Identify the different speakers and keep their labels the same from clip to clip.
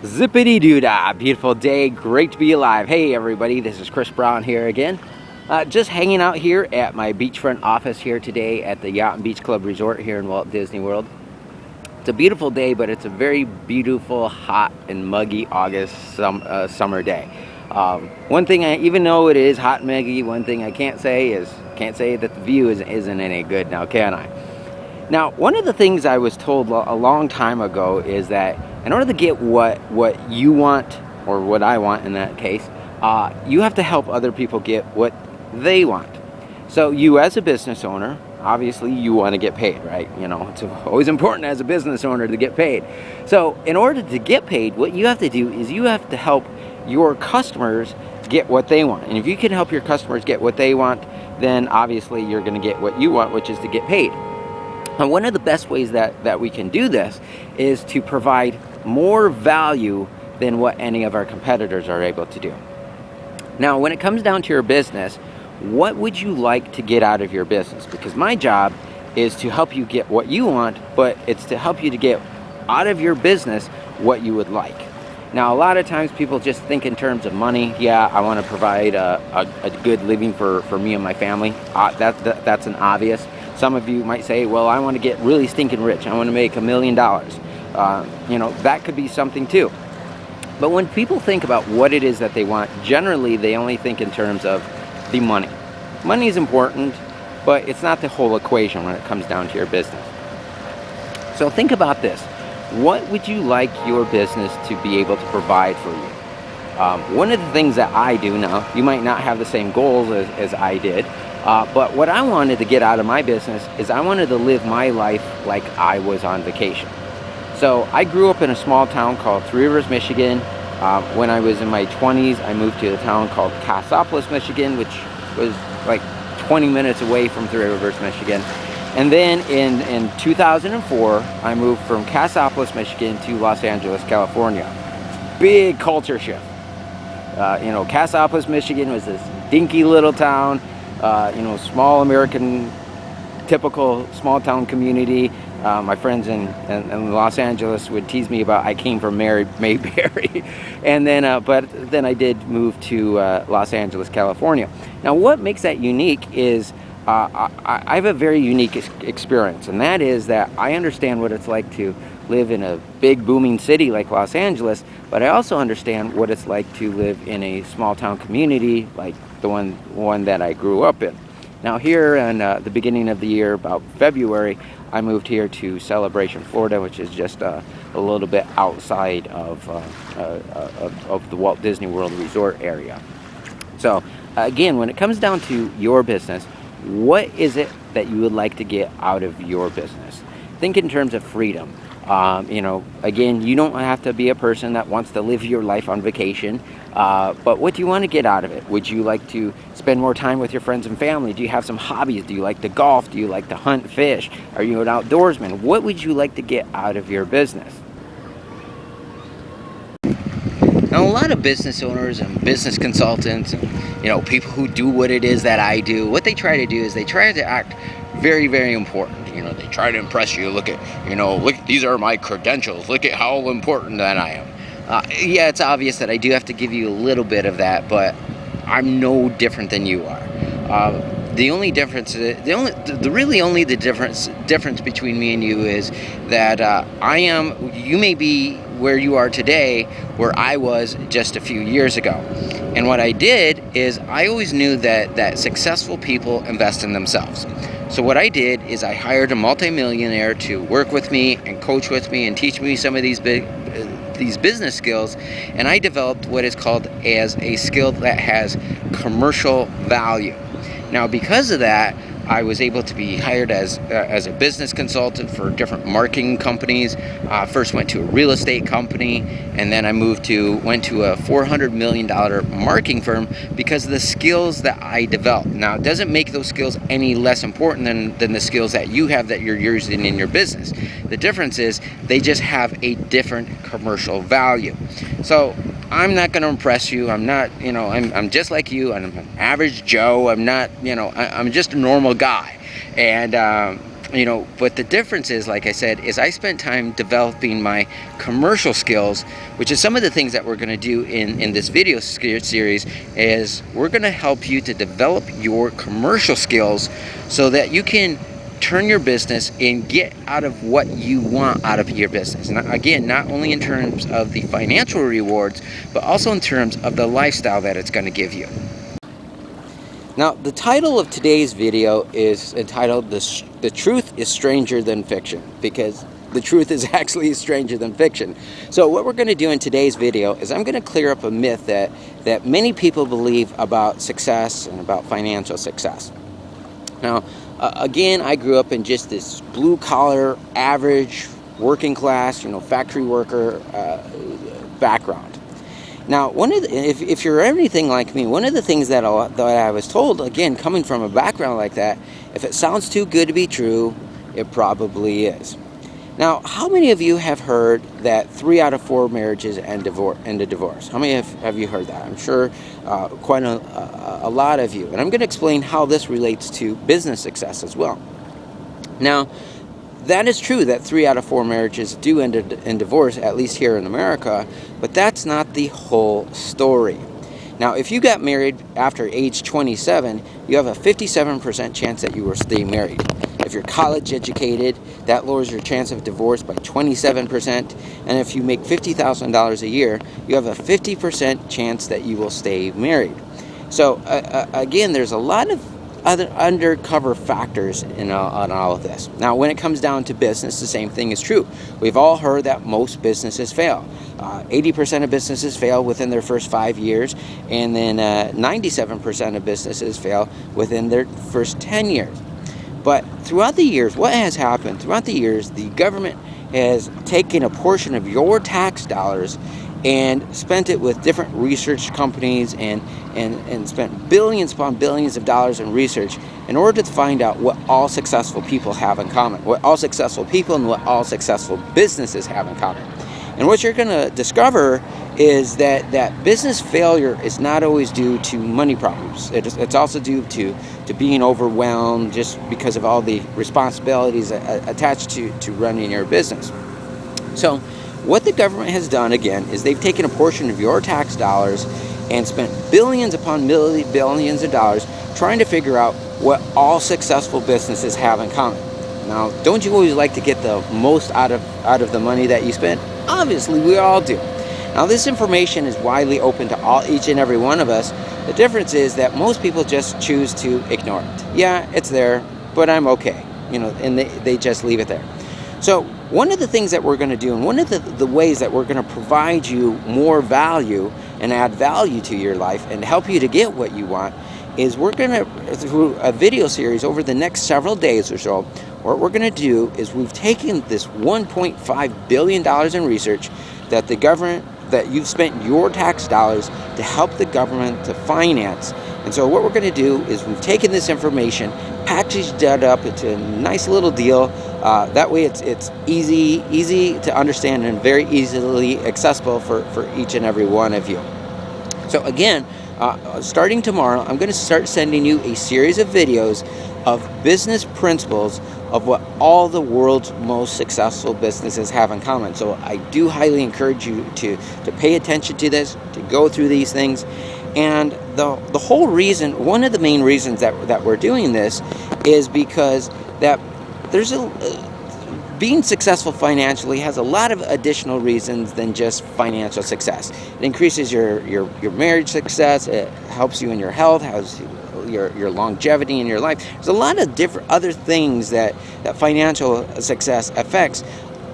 Speaker 1: Zippity doo dah, beautiful day, great to be alive. Hey everybody, this is Chris Brown here again. Just hanging out here at my beachfront office here today at the Yacht and Beach Club Resort here in Walt Disney World. It's a beautiful day, but it's a very beautiful, hot and muggy August summer day. One thing, even though it is hot and muggy, one thing I can't say that the view isn't any good now, can I? Now, one of the things I was told a long time ago is that in order to get what you want, or what I want in that case, you have to help other people get what they want. So you as a business owner, obviously you want to get paid, right? You know, it's always important as a business owner to get paid. So in order to get paid, what you have to do is you have to help your customers get what they want. And if you can help your customers get what they want, then obviously you're going to get what you want, which is to get paid. And one of the best ways that we can do this is to provide more value than what any of our competitors are able to do. Now, when it comes down to your business, what would you like to get out of your business? Because my job is to help you get what you want, but it's to help you to get out of your business what you would like. Now, a lot of times people just think in terms of money. Yeah, I want to provide a good living for me and my family. That's an obvious. Some of you might say, well, I want to get really stinking rich. I want to make $1 million. You know, that could be something too. But when people think about what it is that they want, generally they only think in terms of the money. Money is important, but it's not the whole equation when it comes down to your business. So think about this. What would you like your business to be able to provide for you? One of the things that I do now, you might not have the same goals as I did, but what I wanted to get out of my business is I wanted to live my life like I was on vacation. So I grew up in a small town called Three Rivers, Michigan. When I was in my 20s, I moved to a town called Cassopolis, Michigan, which was like 20 minutes away from Three Rivers, Michigan. And then in 2004, I moved from Cassopolis, Michigan to Los Angeles, California. Big culture shift. You know, Cassopolis, Michigan was this dinky little town, you know, small American, typical small town community. My friends in Los Angeles would tease me about I came from Mayberry, and then but then I did move to Los Angeles, California. Now, what makes that unique is I have a very unique experience, and that is that I understand what it's like to live in a big booming city like Los Angeles, but I also understand what it's like to live in a small town community like the one that I grew up in. Now, here in the beginning of the year, about February, I moved here to Celebration, Florida, which is just a little bit outside of the Walt Disney World Resort area. So again, when it comes down to your business, what is it that you would like to get out of your business? Think in terms of freedom. You know, again, you don't have to be a person that wants to live your life on vacation, but what do you want to get out of it? Would you like to spend more time with your friends and family? Do you have some hobbies? Do you like to golf? Do you like to hunt, fish? Are you an outdoorsman? What would you like to get out of your business? Now, a lot of business owners and business consultants and, you know, people who do what it is that I do, what they try to do is they try to act very, very important. You know, they try to impress you. Look, these are my credentials. Look at how important that I am. Yeah, it's obvious that I do have to give you a little bit of that, but I'm no different than you are. The only difference, the difference between me and you is that you may be where you are today, where I was just a few years ago. And what I did is I always knew that successful people invest in themselves. So what I did is I hired a multimillionaire to work with me and coach with me and teach me some of these business skills, and I developed what is called as a skill that has commercial value. Now, because of that, I was able to be hired as a business consultant for different marketing companies. First went to a real estate company, and then I went to a $400 million marketing firm because of the skills that I developed. Now, it doesn't make those skills any less important than the skills that you have that you're using in your business. The difference is they just have a different commercial value. So I'm not going to impress you. I'm not, I'm just like you. I'm an average Joe. I'm not, I'm just a normal guy. And But the difference is, like I said, is I spent time developing my commercial skills, which is some of the things that we're going to do in this video series. Is we're going to help you to develop your commercial skills so that you can turn your business and get out of what you want out of your business. Again, not only in terms of the financial rewards, but also in terms of the lifestyle that it's going to give you. Now, the title of today's video is entitled The Truth is Stranger Than Fiction, because the truth is actually stranger than fiction. So what we're going to do in today's video is I'm going to clear up a myth that many people believe about success and about financial success. Now, again, I grew up in just this blue-collar, average, working class, factory worker background. Now, if you're anything like me, one of the things that I was told, again, coming from a background like that, if it sounds too good to be true, it probably is. Now, how many of you have heard that 3 out of 4 marriages end a divorce? How many have you heard that? I'm sure quite a lot of you. And I'm going to explain how this relates to business success as well. Now, that is true that 3 out of 4 marriages do end in divorce, at least here in America, but that's not the whole story. Now, if you got married after age 27, you have a 57% chance that you will stay married. If you're college educated, that lowers your chance of divorce by 27%. And if you make $50,000 a year, you have a 50% chance that you will stay married. So again, there's a lot of other undercover factors on all of this. Now, when it comes down to business, the same thing is true. We've all heard that most businesses fail. 80% of businesses fail within their first 5 years, and then 97% of businesses fail within their first 10 years. But throughout the years, what has happened? Throughout the years, the government has taken a portion of your tax dollars and spent it with different research companies and spent billions upon billions of dollars in research in order to find out what all successful people have in common, what all successful people and what all successful businesses have in common. And what you're going to discover is that business failure is not always due to money problems. It's also due to being overwhelmed just because of all the responsibilities attached to running your business. So what the government has done, again, is they've taken a portion of your tax dollars and spent billions upon billions of dollars trying to figure out what all successful businesses have in common. Now, don't you always like to get the most out of the money that you spend? Obviously, we all do. Now, this information is widely open to each and every one of us. The difference is that most people just choose to ignore it. Yeah, it's there, but I'm okay. And they just leave it there. So one of the things that we're going to do, and one of the ways that we're going to provide you more value and add value to your life and help you to get what you want, is we're going to, through a video series over the next several days or so, what we're going to do is we've taken this $1.5 billion in research that the government, that you've spent your tax dollars to help the government to finance. And so what we're going to do is we've taken this information, packaged that up into a nice little deal. That way it's easy to understand and very easily accessible for each and every one of you. So again, starting tomorrow, I'm going to start sending you a series of videos of business principles of what all the world's most successful businesses have in common. So I do highly encourage you to pay attention to this, to go through these things. And the whole reason, one of the main reasons that we're doing this is because that there's being successful financially has a lot of additional reasons than just financial success. It increases your marriage success, it helps you in your health, has your longevity in your life. There's a lot of different other things that financial success affects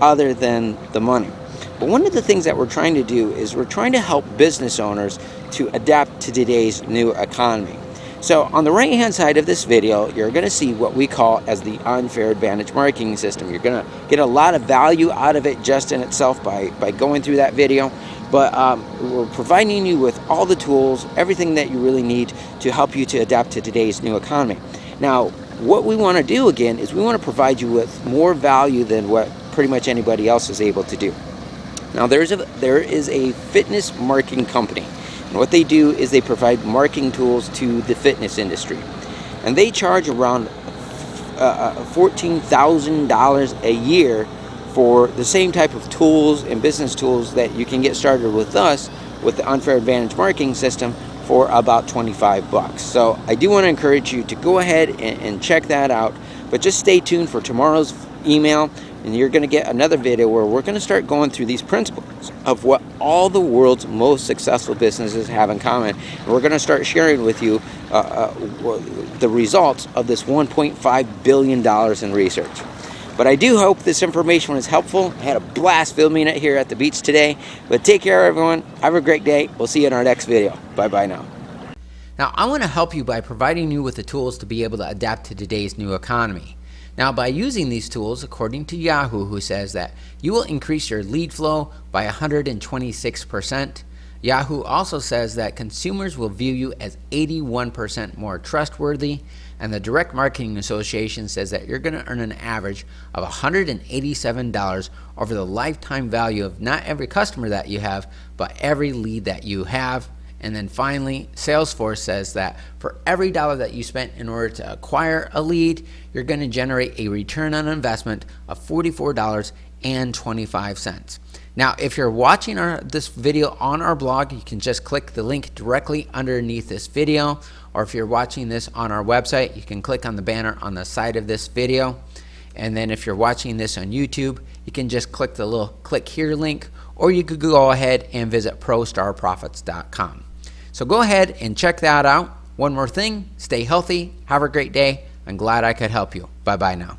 Speaker 1: other than the money. But one of the things that we're trying to do is we're trying to help business owners to adapt to today's new economy. So on the right hand side of this video, you're going to see what we call as the unfair advantage marketing system. You're going to get a lot of value out of it just in itself by going through that video. But we're providing you with all the tools, everything that you really need to help you to adapt to today's new economy. Now, what we want to do again is we want to provide you with more value than what pretty much anybody else is able to do. Now, there is a fitness marketing company, and what they do is they provide marketing tools to the fitness industry, and they charge around $14,000 a year for the same type of tools and business tools that you can get started with us with the Unfair Advantage marketing system for about 25 bucks. So I do want to encourage you to go ahead and check that out, but just stay tuned for tomorrow's email, and you're going to get another video where we're going to start going through these principles of what all the world's most successful businesses have in common. And we're going to start sharing with you the results of this $1.5 billion in research. But I do hope this information was helpful. I had a blast filming it here at the beach today. But take care, everyone. Have a great day. We'll see you in our next video. Bye-bye now. Now, I want to help you by providing you with the tools to be able to adapt to today's new economy. Now, by using these tools, according to Yahoo, who says that you will increase your lead flow by 126%, Yahoo also says that consumers will view you as 81% more trustworthy, and the Direct Marketing Association says that you're going to earn an average of $187 over the lifetime value of not every customer that you have, but every lead that you have. And then finally, Salesforce says that for every dollar that you spent in order to acquire a lead, you're going to generate a return on investment of $44.25. Now, if you're watching this video on our blog, you can just click the link directly underneath this video. Or if you're watching this on our website, you can click on the banner on the side of this video. And then if you're watching this on YouTube, you can just click the little click here link, or you could go ahead and visit prostarprofits.com. So go ahead and check that out. One more thing, stay healthy, have a great day. I'm glad I could help you. Bye-bye now.